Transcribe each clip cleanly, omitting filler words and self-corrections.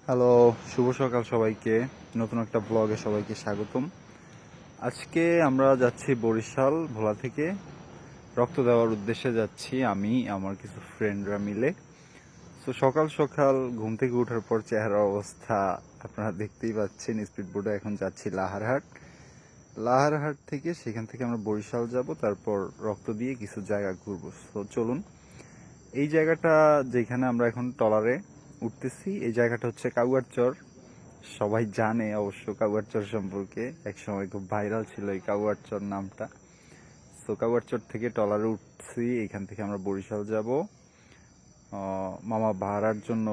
Hello, শুভ সকাল সবাইকে। নতুন একটা ব্লগে সবাইকে স্বাগতম। আজকে আমরা যাচ্ছি বরিশাল ভোলা থেকে রক্ত দেওয়ার উদ্দেশ্যে যাচ্ছি আমি আমার কিছু ফ্রেন্ডরা মিলে। তো সকাল সকাল ঘুম থেকে ওঠার পর চেহারার অবস্থা আপনারা দেখতেই পাচ্ছেন। স্পিড বোটে এখন যাচ্ছি লাহারহাট থেকে সেখান থেকে আমরা বরিশাল যাব, তারপর রক্ত দিয়ে কিছু জায়গা ঘুরবো। তো চলুন। এই জায়গাটা যেখানে আমরা এখন ট্রলারে উঠতেছি, এই জায়গাটা হচ্ছে কাউয়ারচর। সবাই জানে অবশ্য কাউয়ারচর সম্পর্কে, একসময় খুব ভাইরাল ছিল এই কাউয়ারচর নামটা। তো কাউয়ারচর থেকে ট্রলারে উঠছি, এখান থেকে আমরা বরিশাল যাব। মামা ভাড়ার জন্য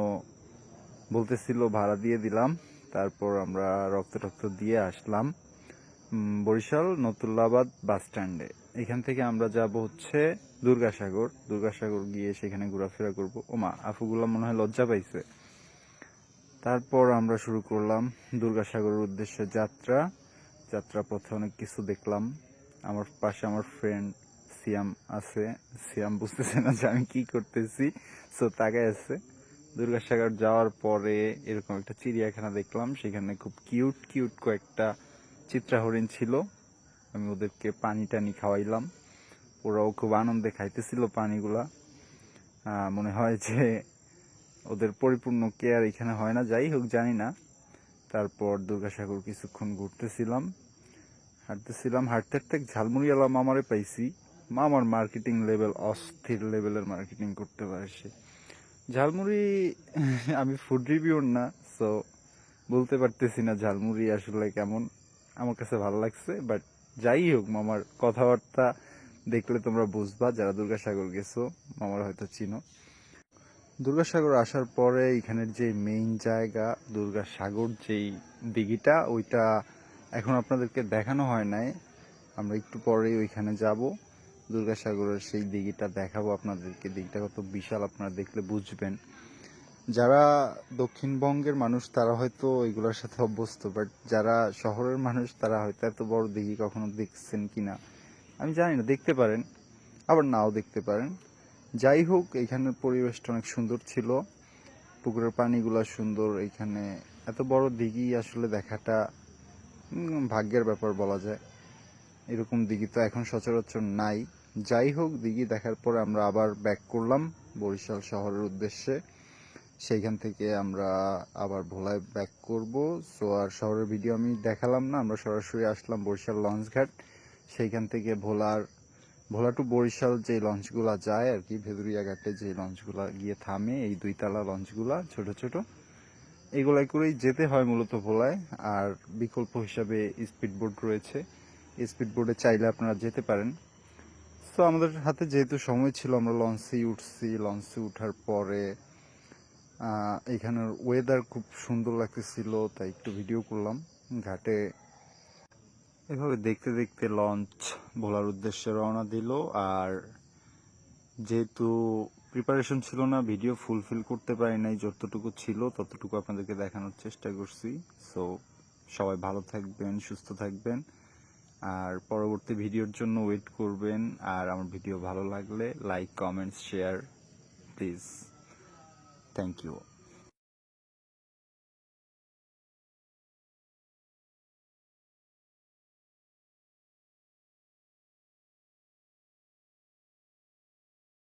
বলতেছিল, ভাড়া দিয়ে দিলাম। তারপর আমরা রক্ত দিয়ে আসলাম বরিশাল নতুল্লাবাদ বাস স্ট্যান্ডে। এখান থেকে আমরা যাব হচ্ছে দুর্গাসাগর গিয়ে সেখানে ঘোরাফেরা করবো। ওমা, আফুগুলা মনে হয় লজ্জা পাইছে। তারপর আমরা শুরু করলাম দুর্গাসাগরের উদ্দেশ্যে যাত্রা পথে অনেক কিছু দেখলাম। আমার পাশে আমার ফ্রেন্ড সিয়াম আছে। সিয়াম বুঝতেছে না যে আমি কি করতেছি, সো তাকায় আছে। দুর্গাসাগর যাওয়ার পরে এরকম একটা চিড়িয়াখানা দেখলাম, সেখানে খুব কিউট কয়েকটা চিত্রা হরিণ ছিল। আমি ওদেরকে পানি টানি খাওয়াইলাম, ওরাও খুব আনন্দে খাইতেছিল পানিগুলা। মনে হয় যে ওদের পরিপূর্ণ কেয়ার এখানে হয় না, যাই হোক জানি না। তারপর দুর্গাসাগর কিছুক্ষণ হাঁটতে ঝালমুড়িওয়ালা মামারে পাইছি। মামার মার্কেটিং লেভেল অস্থির লেভেলের মার্কেটিং করতে পারে সে। ঝালমুড়ি আমি ফুড রিভিউর না, সো বলতে পারতেছি না ঝালমুড়ি আসলে কেমন। আমার কাছে ভালো লাগছে, বাট যাই হোক, মামার কথাবার্তা দেখলে তোমরা বুঝবা যারা দুর্গাসাগর গেছো, মামার হয়তো চিনো। দুর্গাসাগর আসার পরে এখানের যে মেইন জায়গা দুর্গাসাগর যেই দিঘিটা, ওইটা এখন আপনাদেরকে দেখানো হয় নাই। আমরা একটু পরেই ওইখানে যাব, দুর্গাসাগরের সেই দিঘিটা দেখাবো আপনাদেরকে। দিঘিটা কত বিশাল আপনারা দেখলে বুঝবেন। যারা দক্ষিণবঙ্গের মানুষ তারা হয়তো এগুলোর সাথে অভ্যস্ত, বাট যারা শহরের মানুষ তারা হয়তো এত বড় দিঘি কখনো দেখছেন কিনা আমি জানি না। দেখতে পারেন, আবার নাও দেখতে পারেন। যাই হোক, এখানের পরিবেশটা অনেক সুন্দর ছিল, পুকুরের পানিগুলা সুন্দর। এখানে এত বড় দিঘি আসলে দেখাটা ভাগ্যের ব্যাপার বলা যায়। এরকম দিঘি তো এখন সচরাচর নাই। যাই হোক, দিঘি দেখার পর আমরা আবার ব্যাক করলাম বরিশাল শহরের উদ্দেশ্যে। সেইখান থেকে আমরা আবার ভোলায় ব্যাক করব। সো আর শহরের ভিডিও আমি দেখালাম না, আমরা সরাসরি আসলাম বরিশাল লঞ্চঘাট। সেইখান থেকে ভোলা টু বরিশাল যে লঞ্চগুলা যায় আর কি, ভেদুরিয়া ঘাটে যে লঞ্চগুলা গিয়ে থামে, এই দুইতলা লঞ্চগুলা ছোট এগুলাই করেই যেতে হয় মূলত ভোলায়। আর বিকল্প হিসাবে স্পিড বোট রয়েছে, স্পিড বোটে চাইলে আপনারা যেতে পারেন। সো আমাদের হাতে যেহেতু সময় ছিল, আমরা লঞ্চেই উঠছি। লঞ্চে উঠার পরে এখানের ওয়েদার খুব সুন্দর লাগতেছিল, তাই একটু ভিডিও করলাম ঘাটে। এভাবে দেখতে লঞ্চ ভোলার উদ্দেশ্যে রওনা দিল। আর যেহেতু প্রিপারেশন ছিল না, ভিডিও ফুলফিল করতে পারি নাই, যতটুকু ছিল ততটুকু আপনাদেরকে দেখানোর চেষ্টা করছি। সো সবাই ভালো থাকবেন, সুস্থ থাকবেন, আর পরবর্তী ভিডিওর জন্য ওয়েট করবেন। আর আমার ভিডিও ভালো লাগলে like, comments, share please. Thank you.